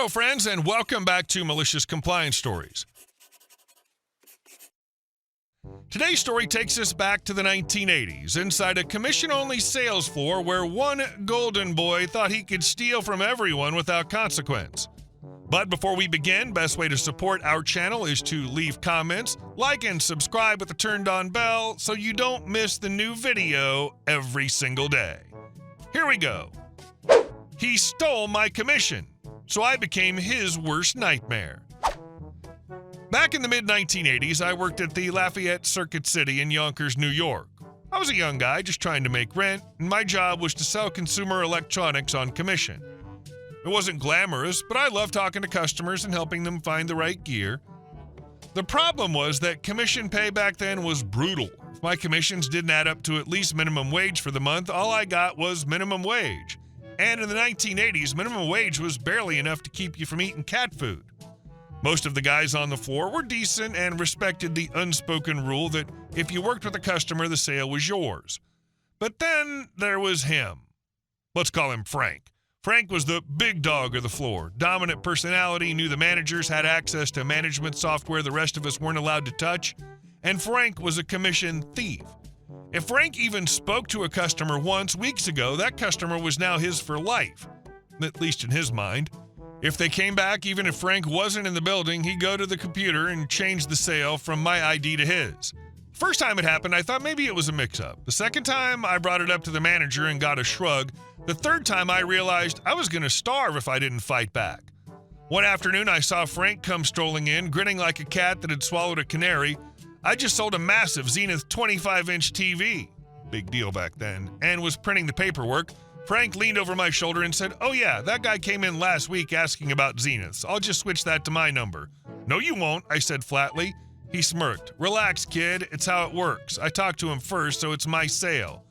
Hello, friends, and welcome back to Malicious Compliance Stories. Today's story takes us back to the 1980s, inside a commission-only sales floor where one golden boy thought he could steal from everyone without consequence. But before we begin, best way to support our channel is to leave comments, like and subscribe with the turned-on bell so you don't miss the new video every single day. Here we go. He stole my commission, so I became his worst nightmare. Back in the mid-1980s, I worked at the Lafayette Circuit City in Yonkers, New York. I was a young guy just trying to make rent, and my job was to sell consumer electronics on commission. It wasn't glamorous, but I loved talking to customers and helping them find the right gear. The problem was that commission pay back then was brutal. If my commissions didn't add up to at least minimum wage for the month, all I got was minimum wage. And in the 1980s, minimum wage was barely enough to keep you from eating cat food. Most of the guys on the floor were decent and respected the unspoken rule that if you worked with a customer, the sale was yours. But then there was him. Let's call him Frank. Frank was the big dog of the floor. Dominant personality, knew the managers, had access to management software the rest of us weren't allowed to touch. And Frank was a commission thief. If Frank even spoke to a customer once weeks ago, that customer was now his for life, at least in his mind. If they came back, even if Frank wasn't in the building, he'd go to the computer and change the sale from my ID to his. First time it happened, I thought maybe it was a mix-up. The second time, I brought it up to the manager and got a shrug. The third time, I realized I was going to starve if I didn't fight back. One afternoon, I saw Frank come strolling in, grinning like a cat that had swallowed a canary. I just sold a massive Zenith 25-inch TV, big deal back then, and was printing the paperwork. Frank leaned over my shoulder and said, "Oh yeah, that guy came in last week asking about Zeniths. I'll just switch that to my number." "No, you won't," I said flatly. He smirked. "Relax, kid. It's how it works. I talked to him first, so it's my sale."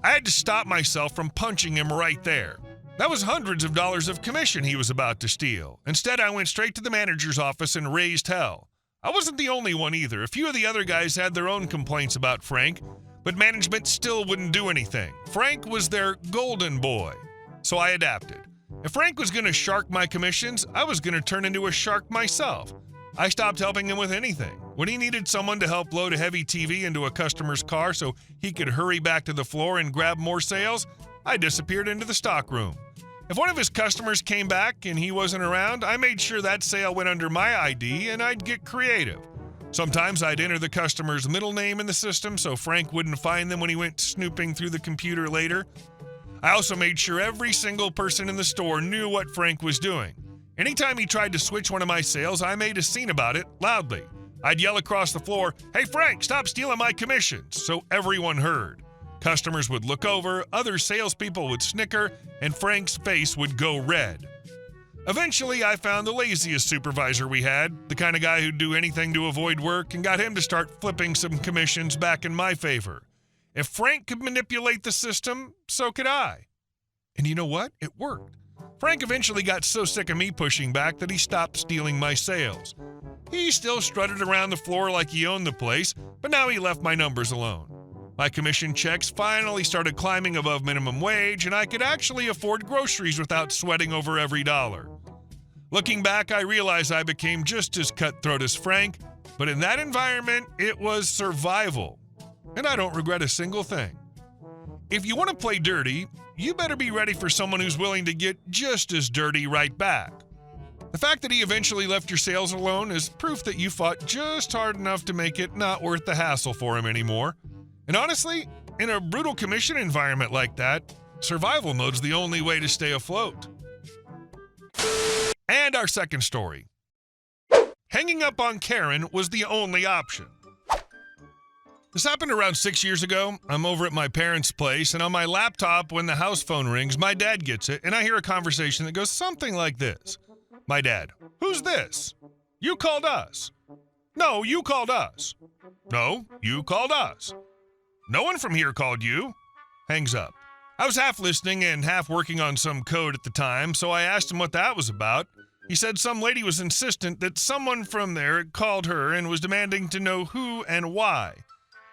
I had to stop myself from punching him right there. That was hundreds of dollars of commission he was about to steal. Instead, I went straight to the manager's office and raised hell. I wasn't the only one either. A few of the other guys had their own complaints about Frank, but management still wouldn't do anything. Frank was their golden boy, so I adapted. If Frank was going to shark my commissions, I was going to turn into a shark myself. I stopped helping him with anything. When he needed someone to help load a heavy TV into a customer's car so he could hurry back to the floor and grab more sales, I disappeared into the stockroom. If one of his customers came back and he wasn't around, I made sure that sale went under my ID and I'd get creative. Sometimes I'd enter the customer's middle name in the system so Frank wouldn't find them when he went snooping through the computer later. I also made sure every single person in the store knew what Frank was doing. Anytime he tried to switch one of my sales, I made a scene about it loudly. I'd yell across the floor, "Hey Frank, stop stealing my commissions," so everyone heard. Customers would look over, other salespeople would snicker, and Frank's face would go red. Eventually, I found the laziest supervisor we had, the kind of guy who'd do anything to avoid work, and got him to start flipping some commissions back in my favor. If Frank could manipulate the system, so could I. And you know what? It worked. Frank eventually got so sick of me pushing back that he stopped stealing my sales. He still strutted around the floor like he owned the place, but now he left my numbers alone. My commission checks finally started climbing above minimum wage, and I could actually afford groceries without sweating over every dollar. Looking back, I realize I became just as cutthroat as Frank, but in that environment, it was survival. And I don't regret a single thing. If you want to play dirty, you better be ready for someone who's willing to get just as dirty right back. The fact that he eventually left your sales alone is proof that you fought just hard enough to make it not worth the hassle for him anymore. And honestly, in a brutal commission environment like that, survival mode's the only way to stay afloat. And our second story. Hanging up on Karen was the only option. This happened around 6 years ago. I'm over at my parents' place, and on my laptop, when the house phone rings, my dad gets it, and I hear a conversation that goes something like this. My dad: "Who's this?" "You called us." "No, you called us." "No, you called us." "No one from here called you." Hangs up. I was half listening and half working on some code at the time, so I asked him what that was about. He said some lady was insistent that someone from there had called her and was demanding to know who and why.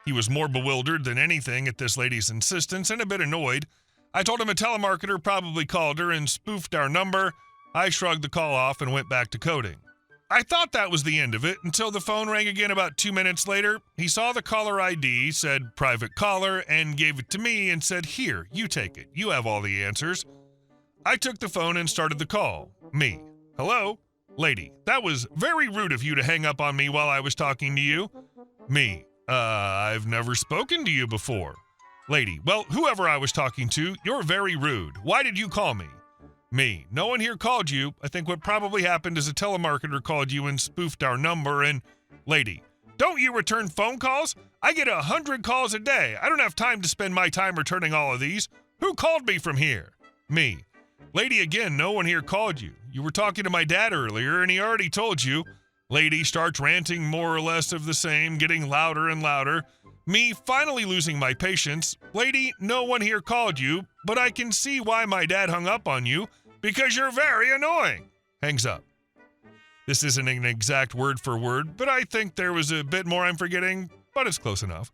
He was more bewildered than anything at this lady's insistence and a bit annoyed. I told him a telemarketer probably called her and spoofed our number, I shrugged the call off and went back to coding. I thought that was the end of it until the phone rang again about 2 minutes later. He saw the caller ID, said private caller, and gave it to me and said, "Here, you take it. You have all the answers." I took the phone and started the call. Me. "Hello? Lady, that was very rude of you to hang up on me while I was talking to you." Me. I've never spoken to you before." Lady. "Well, whoever I was talking to, you're very rude. Why did you call me?" Me. "No one here called you. I think what probably happened is a telemarketer called you and spoofed our number and..." Lady. "Don't you return phone calls? I get 100 calls a day. I don't have time to spend my time returning all of these. Who called me from here?" Me. Lady again, "No one here called you. You were talking to my dad earlier and he already told you." Lady starts ranting more or less of the same, getting louder and louder. Me finally losing my patience. "Lady, no one here called you, but I can see why my dad hung up on you. Because you're very annoying." Hangs up. This isn't an exact word for word, but I think there was a bit more I'm forgetting, but it's close enough.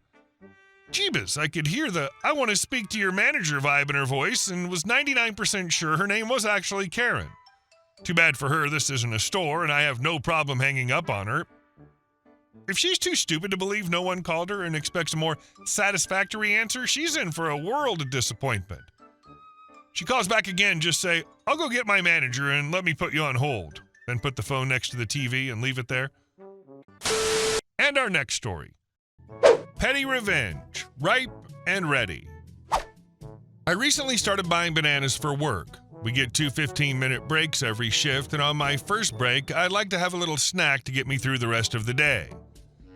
Jeebus, I could hear the "I want to speak to your manager" vibe in her voice and was 99% sure her name was actually Karen. Too bad for her this isn't a store and I have no problem hanging up on her. If she's too stupid to believe no one called her and expects a more satisfactory answer, she's in for a world of disappointment. She calls back again, just say, "I'll go get my manager and let me put you on hold." Then put the phone next to the TV and leave it there. And our next story. Petty revenge, ripe and ready. I recently started buying bananas for work. We get 2 15-minute breaks every shift, and on my first break, I'd like to have a little snack to get me through the rest of the day.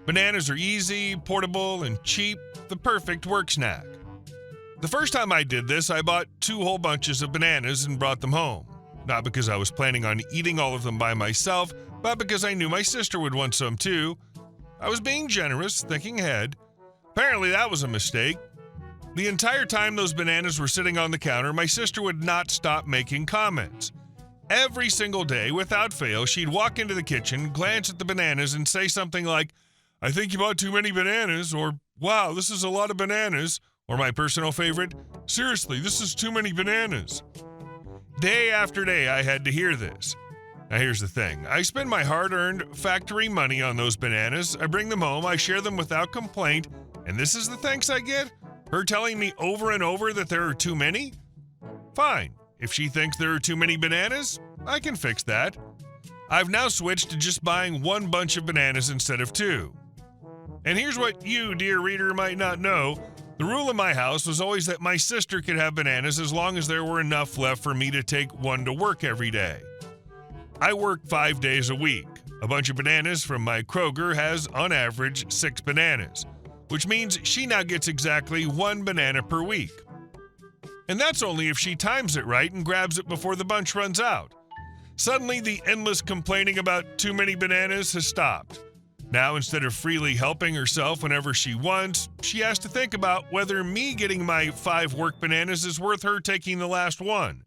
Bananas are easy, portable, and cheap, the perfect work snack. The first time I did this, I bought 2 whole bunches of bananas and brought them home. Not because I was planning on eating all of them by myself, but because I knew my sister would want some too. I was being generous, thinking ahead. Apparently that was a mistake. The entire time those bananas were sitting on the counter, my sister would not stop making comments. Every single day, without fail, she'd walk into the kitchen, glance at the bananas, and say something like, "I think you bought too many bananas," or "Wow, this is a lot of bananas," or my personal favorite, "Seriously, this is too many bananas." Day after day, I had to hear this. Now here's the thing. I spend my hard-earned factory money on those bananas. I bring them home, I share them without complaint, and this is the thanks I get? Her telling me over and over that there are too many? Fine. If she thinks there are too many bananas, I can fix that. I've now switched to just buying 1 bunch of bananas instead of 2. And here's what you, dear reader, might not know. The rule in my house was always that my sister could have bananas as long as there were enough left for me to take 1 to work every day. I work 5 days a week. A bunch of bananas from my Kroger has, on average, 6 bananas, which means she now gets exactly 1 banana per week. And that's only if she times it right and grabs it before the bunch runs out. Suddenly, the endless complaining about too many bananas has stopped. Now, instead of freely helping herself whenever she wants, she has to think about whether me getting my 5 work bananas is worth her taking the last 1.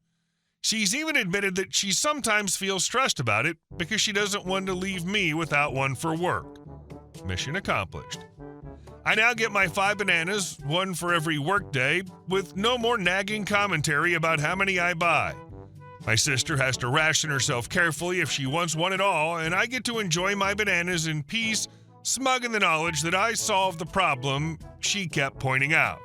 She's even admitted that she sometimes feels stressed about it because she doesn't want to leave me without 1 for work. Mission accomplished. I now get my 5 bananas, 1 for every workday, with no more nagging commentary about how many I buy. My sister has to ration herself carefully if she wants 1 at all, and I get to enjoy my bananas in peace, smug in the knowledge that I solved the problem she kept pointing out.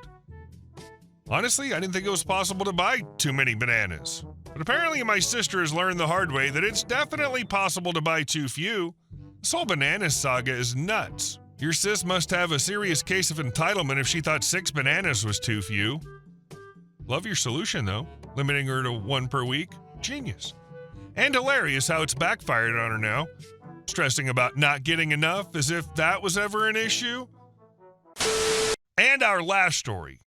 Honestly, I didn't think it was possible to buy too many bananas. But apparently my sister has learned the hard way that it's definitely possible to buy too few. This whole banana saga is nuts. Your sis must have a serious case of entitlement if she thought 6 bananas was too few. Love your solution, though. Limiting her to 1 per week. Genius. And hilarious how it's backfired on her now. Stressing about not getting enough as if that was ever an issue. And our last story.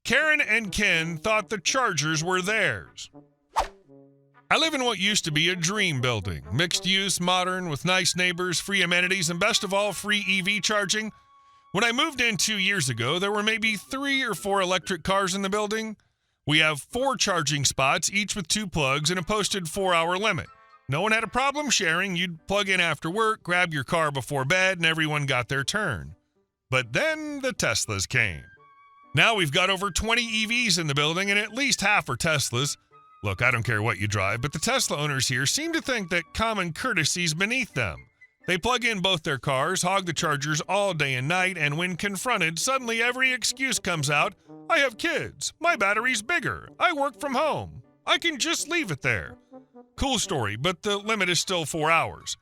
Karen and Ken thought the Chargers were theirs. I live in what used to be a dream building. Mixed use, modern, with nice neighbors, free amenities, and best of all, free EV charging. When I moved in 2 years ago, there were maybe 3 or 4 electric cars in the building. We have 4 charging spots, each with 2 plugs and a posted 4-hour limit. No one had a problem sharing. You'd plug in after work, grab your car before bed, and everyone got their turn. But then the Teslas came. Now we've got over 20 EVs in the building, and at least half are Teslas. Look, I don't care what you drive, but the Tesla owners here seem to think that common courtesy's beneath them. They plug in both their cars, hog the chargers all day and night, and when confronted, suddenly every excuse comes out. I have kids. My battery's bigger. I work from home. I can just leave it there. Cool story, but the limit is still 4 hours.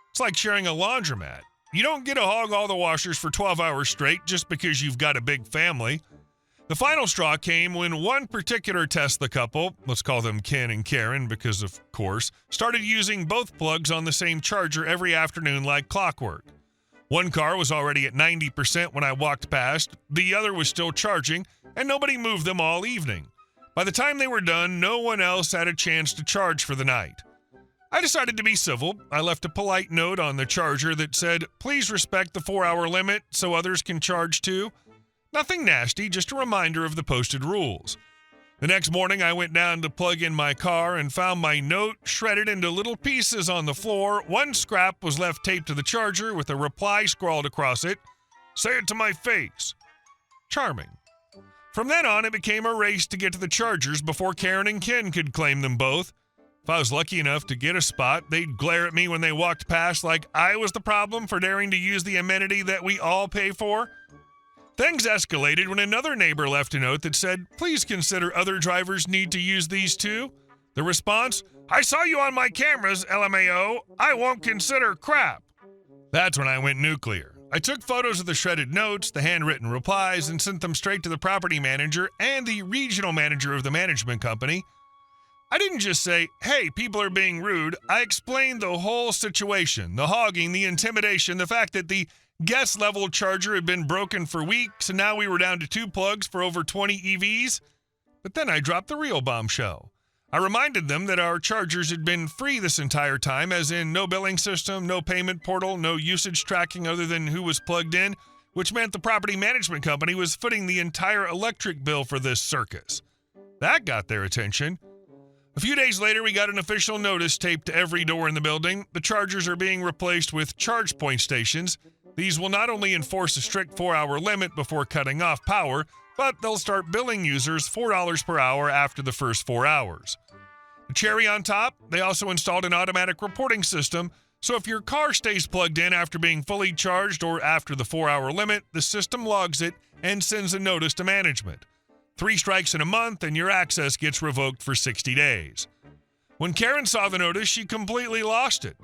It's like sharing a laundromat. You don't get to hog all the washers for 12 hours straight just because you've got a big family. The final straw came when one particular Tesla couple, let's call them Ken and Karen because of course, started using both plugs on the same charger every afternoon like clockwork. One car was already at 90% when I walked past, the other was still charging, and nobody moved them all evening. By the time they were done, no one else had a chance to charge for the night. I decided to be civil. I left a polite note on the charger that said, "Please respect the 4-hour limit so others can charge too." Nothing nasty, just a reminder of the posted rules. The next morning, I went down to plug in my car and found my note shredded into little pieces on the floor. One scrap was left taped to the charger with a reply scrawled across it. "Say it to my face." Charming. From then on, it became a race to get to the chargers before Karen and Ken could claim them both. If I was lucky enough to get a spot, they'd glare at me when they walked past like I was the problem for daring to use the amenity that we all pay for. Things escalated when another neighbor left a note that said, "Please consider other drivers need to use these too." The response, "I saw you on my cameras, LMAO. I won't consider crap." That's when I went nuclear. I took photos of the shredded notes, the handwritten replies, and sent them straight to the property manager and the regional manager of the management company. I didn't just say, "Hey, people are being rude." I explained the whole situation, the hogging, the intimidation, the fact that the guest level charger had been broken for weeks, and now we were down to 2 plugs for over 20 EVs. But then I dropped the real bombshell. I reminded them that our chargers had been free this entire time, as in no billing system, no payment portal, no usage tracking other than who was plugged in, which meant the property management company was footing the entire electric bill for this circus. That got their attention. A few days later, we got an official notice taped to every door in the building. The chargers are being replaced with charge point stations. These will not only enforce a strict 4-hour limit before cutting off power, but they'll start billing users $4 per hour after the first 4 hours. The cherry on top, they also installed an automatic reporting system, so if your car stays plugged in after being fully charged or after the 4-hour limit, the system logs it and sends a notice to management. 3 strikes in a month and your access gets revoked for 60 days. When Karen saw the notice, she completely lost it.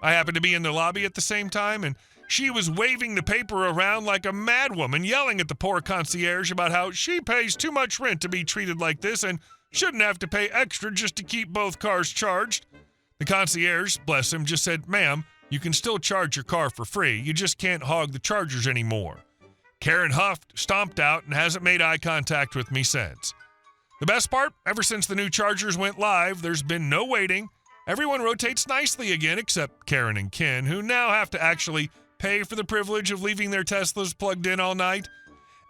I happened to be in the lobby at the same time, and she was waving the paper around like a madwoman, yelling at the poor concierge about how she pays too much rent to be treated like this and shouldn't have to pay extra just to keep both cars charged. The concierge, bless him, just said, "Ma'am, you can still charge your car for free. You just can't hog the chargers anymore." Karen huffed, stomped out, and hasn't made eye contact with me since. The best part, ever since the new chargers went live, there's been no waiting. Everyone rotates nicely again except Karen and Ken, who now have to actually pay for the privilege of leaving their Teslas plugged in all night.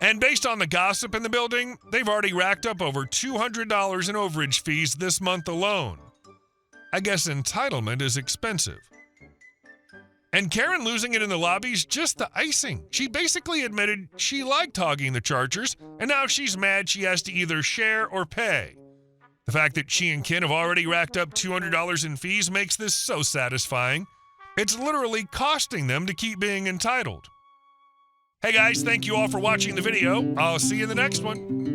And based on the gossip in the building, they've already racked up over $200 in overage fees this month alone. I guess entitlement is expensive. And Karen losing it in the lobby's just the icing. She basically admitted she liked hogging the chargers, and now she's mad she has to either share or pay. The fact that she and Ken have already racked up $200 in fees makes this so satisfying. It's literally costing them to keep being entitled. Hey guys, thank you all for watching the video. I'll see you in the next one.